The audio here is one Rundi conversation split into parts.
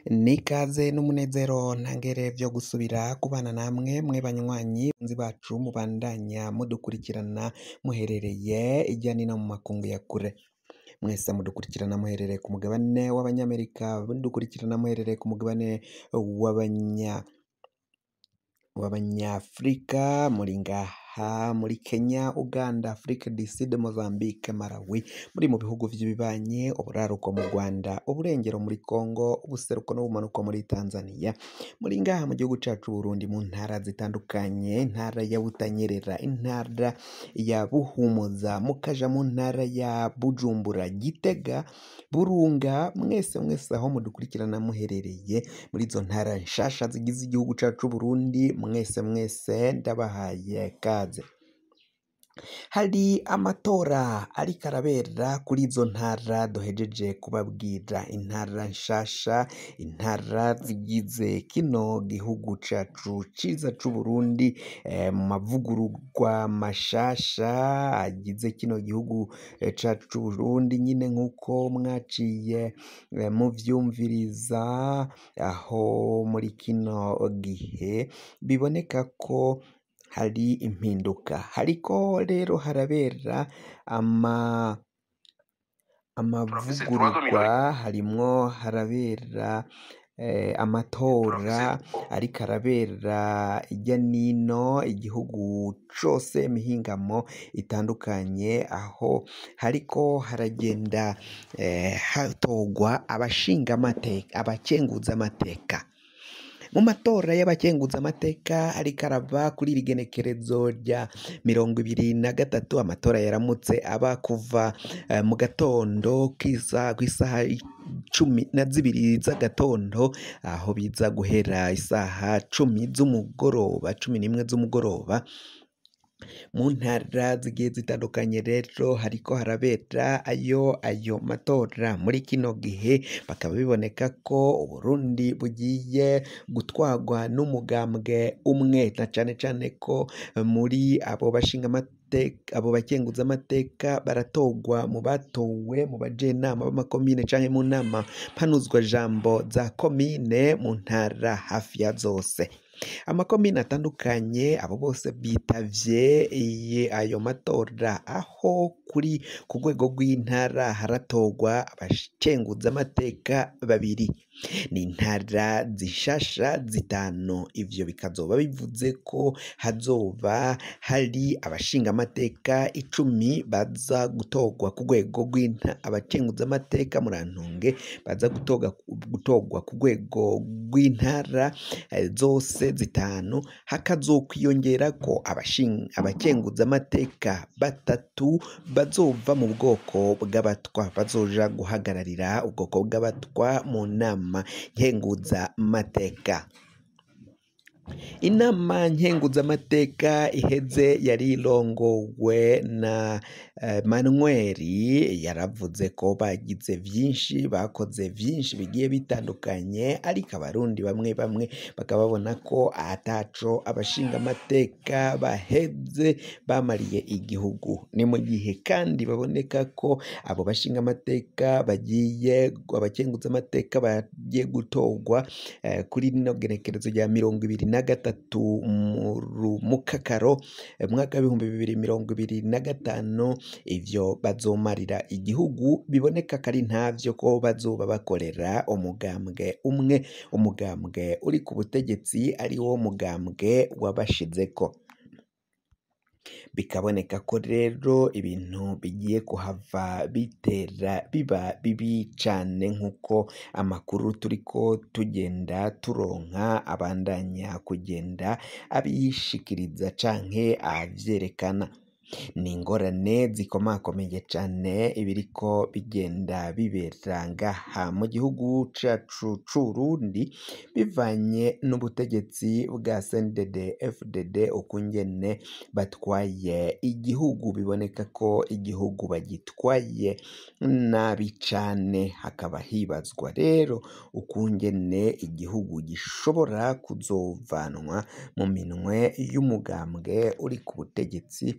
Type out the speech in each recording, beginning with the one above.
Nikaze n'umunezero ntangere vyo gusubira kubana namwe mwe banywanyi nzi bacu mubandanya mudukurikirana muherereye irya nino mu makungu ya kure. Mwese mudukurikirana muherereye ku mugabane w'abanyamerika, mudukurikirana muherereye ku mugabane w'abanyafrika, muri ngaha muri Kenya, Uganda, Afrique du Sud, Mozambique, Malawi, muri mu bihugu vy'ibibanye, uburaruko mu Rwanda, uburengero muri Congo, ubuseruko n'ubumanuko muri Tanzania, muri ngaha mu gihugu cacu Burundi, mu ntara zitandukanye, intara ya Butanyerera, intara ya Buhumuza, mukaja mu ntara ya Bujumbura, Gitega, Burunga, mwese aho mudukurikirana muherereye muri izo ntara nshasha zigize igihugu cacu Burundi, mwese ndabahaye kaze. Hari amatora ariko arabera kuri izo ntara duhejeje kubabwira, intara nshasha, intara zigize kino gihugu cacu ciza c'Uburundi, mu mavugururwa mashasha agize kino gihugu cacu c'Uburundi, nyine nk'uko mwaciye muvyumviriza aho muri kino gihe biboneka ko hari impinduka, hariko rero harabera amavugururwa, harimwo harabera amatora ariko arabera irya nino igihugu cose, imihingamo itandukanye, aho hariko haragenda hatorwa abakenguzamateka. Mu matora y'abakenguzamateka ariko arava kuri iri genekerezo rya 23, amatora yaramutse aba kuva mu gatondo kw'isaha 12 z'agatondo, aho biza guhera isaha 10 z'umugoroba, 11 z'umugoroba. Mu ntara zigiye zitandukanye rero hariko harabera ayo matora. Muri kino gihe bakaba biboneka ko Uburundi bugiye gutwarwa n'umugambwe umwe, na cane ko muri abo bakenguzamateka baratorwa mu batowe mu bajenama b'amakomine canke mu nama mpanuzwa jambo za komine mu ntara hafi ya zose. Amakomine atandukanye, abo bose bitavye ayo matora, aho ku rwego rw'intara haratorwa abakenguzamateka 2. Ni intara zishasha 5, ivyo bikazoba bivuze ko hazoba hari abashingamateka 10 baza gutorwa ku rwego abakenguzamateka murantunge baza gutorwa ku rwego rw'intara zose 5, hakazokwiyongera ko abakenguzamateka 3 bazova mu bwoko bw'abatwa, bazoja guhagararira ubwoko bw'abatwa mu nama nkenguzamateka. Inama nkenguzamateka iheze yari irongowe na Manuel, yaravuze ko bagize vyinshi, bakoze vyinshi bigiye bitandukanye, ariko abarundi bamwe bakaba babona ko ataco abashingamateka baheze bamariye igihugu. Ni mu gihe kandi baboneka ko abo bashingamateka abakenguzamateka bagiye gutorwa kuri rino genekerezo rya 23 mu Kakaro mwaka 2025, ivyo bazomarira igihugu biboneka ko ari ntavyo, ko bazoba bakorera umugambwe umwe, umugambwe uri ku butegetsi ari wo mugambwe wabashizeko. Bikaboneka ko rero ibintu bigiye kuhava biba bibi cane, nk'uko amakuru turiko tugenda turonka abandanya kugenda abishikiriza canke avyerekana. Ni ingorane zikomakomeye cane ibiriko bigenda bibera ngaha mu gihugu cacu c'Uburundi, bivanye n'ubutegetsi bwa CNDD-FDD ukungene batwaye igihugu. Biboneka ko igihugu bagitwaye nabi cane, hakaba hibazwa rero ukungene igihugu gishobora kuzovanwa mu minwe y'umugambwe uri ku butegetsi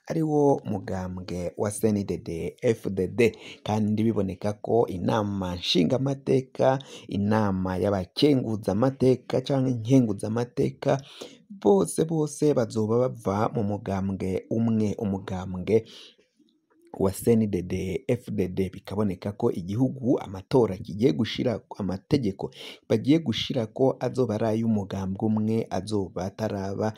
ariwo mugambwe wa CNDD-FDD, kandi biboneka ko inama nshingamateka, inama y'abakenguzamateka canke nkenguzamateka bose bazoba bava mu mugambwe umwe, umugambwe wa CNDD-FDD. Bikaboneka ko igihugu amatora kigiye gushira amategeko bagiye gushira ko azoba ari ay'umugambwe umwe, azoba ataraba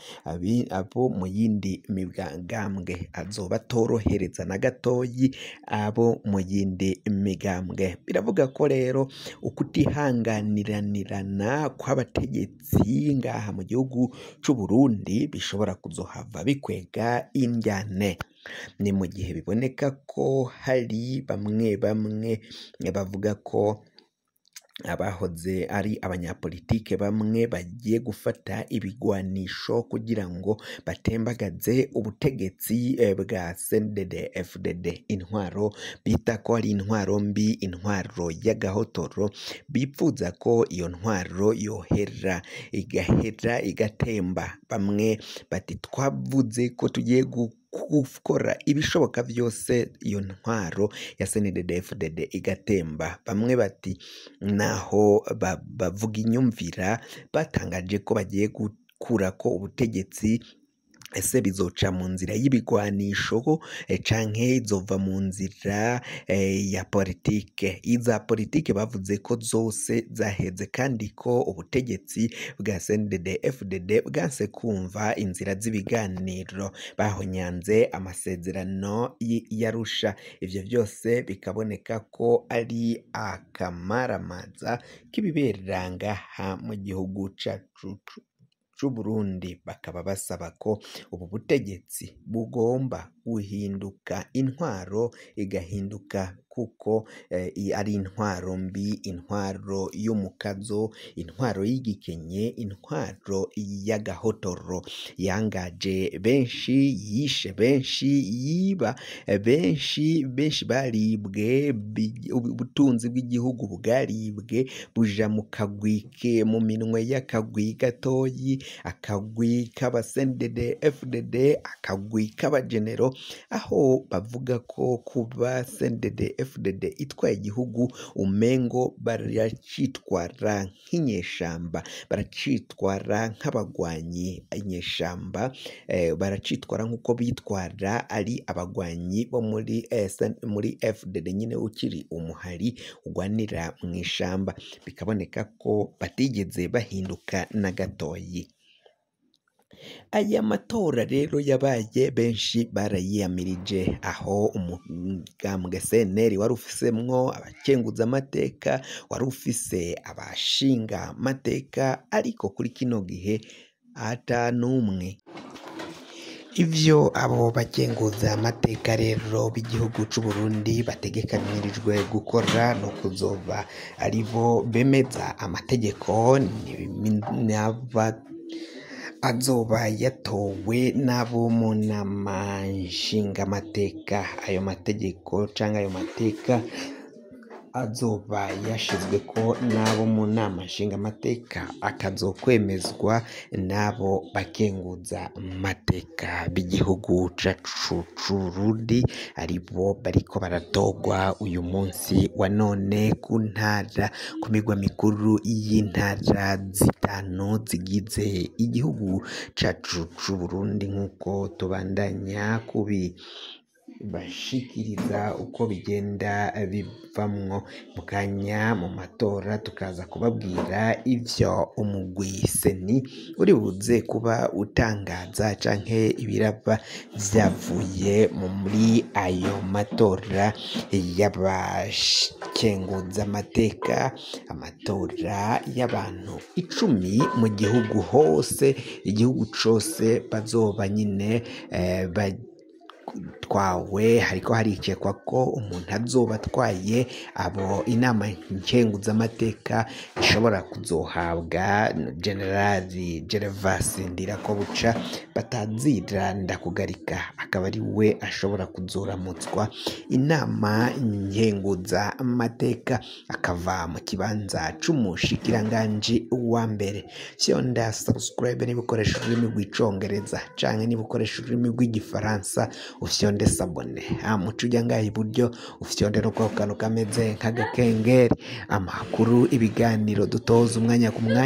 abo mu yindi migambwe, azoba atorohereza na gatoyi abo mu yindi migambwe. Biravuga ko rero ukutihanganiranirana kw'abategetsi ngaha mu gihugu c'u Burundi bishobora kuzohava bikwega indyane. Ni mu gihe biboneka ko hari bamwe bavuga ko abahoze ari abanyapolitike bamwe bagiye gufata ibigwanisho kugira ngo batembagaze ubutegetsi bwa CNDD-FDD, intwaro bita ko ari intwaro mbi, intwaro y'agahotoro. Bipfuza ko iyo ntwaro yohera igatemba. Bamwe bati twavuze ko tugiye gukora ibishoboka byose iyo ntwaro ya CNDD-FDD igatemba. Bamwe bati naho bavuga inyumvira, batangaje ko bagiye gukura ko ubutegetsi, ese bizoca mu nzira y'ibigwanisho canke izova mu nzira ya politike. Iza politike bavuze ko zose zaheze, kandi ko ubutegetsi bwa CNDD-FDD bwanse kumva inzira z'ibiganiro, bahonyanze amasezerano y'Arusha. Ivyo byose bikaboneka ko ari akamaramaza k'ibibera ngaha mu gihugu cacu c'u Burundi. Bakaba basaba ko ubu butegetsi bugomba guhinduka, intwaro igahinduka, kuko ari intwaro mbi, intwaro y'umukazo, intwaro y'igikenye, intwaro y'agahotoro. Yangaje benshi, yishe benshi, yiba benshi baribwe, ubutunzi bw'igihugu bwaribwe buja mu minwe y'akagwi gatoyi, akagwi k'aba CNDD-FDD, akagwi k'abagenero, aho bavuga ko kuba CNDD-FDD itwaye igihugu umengo baracitwara nk'inyeshamba, baracitwara nk'abagwanyi. Inyeshamba baracitwara nk'uko bitwara ari abagwanyi bo muri FDD nyine, ukiri umuhari ugwanira mu ishamba. Bikaboneka ko batigeze bahinduka na gatoyi. Aya matora rero yabaye, benshi barayiyamirije, aho umugambwe CNL wari ufisemwo abakenguzamateka, wari ufise abashinga amateka, ariko kuri kino gihe ata n'umwe. Ivyo abo bakenguza amateka rero b'igihugu c'u Burundi bategekanirijwe gukora no kuzoba aribo bemeza amategeko azoba yatowe n'abo mu nama nshingamateka. Ayo mategeko canke ayo mateka azoba yashizwe ko n'abo mu nama nshingamateka, akazokwemezwa n'abo bakenguza amateka b'igihugu cacu c'u Burundi, aribo bariko baratogwa uyu munsi wa none ku ntara, ku migwa mikuru y'intara zitanu zigize igihugu cacu c'u Burundi, nk'uko tubandanya bashikiriza uko bigenda bivamwo mu kanya. Mu matora tukaza kubabwira ivyo umugwi seni uri buze kuba utangaza canke ibiraba vyavuye muri ayo matora y'abakenguza amateka, amatora y'abantu 10 mu gihugu hose, igihugu cose bazoba nyine twawe. Hariko harikekwa ko umuntu azoba atwaye abo inama nkenguzamateka ishobora kuzohabwa Generali Gervas Ndirakobuca batazira ndakugarika, akaba ari we ashobora kuzoramutswa inama nkenguzamateka, akava mu kibanza c'umushikiranganji wa mbere. Fyonda subscribe niba ukoresha ururimi rw'icongereza canke niba ukoresha ururimi rw'igifaransa, ufyonde sabone, muco ujya ngaha iburyo ufyonde no kwa kantu kameze nk'agakengeri, amakuru ibiganiro dutoza umwanya ku mwanya.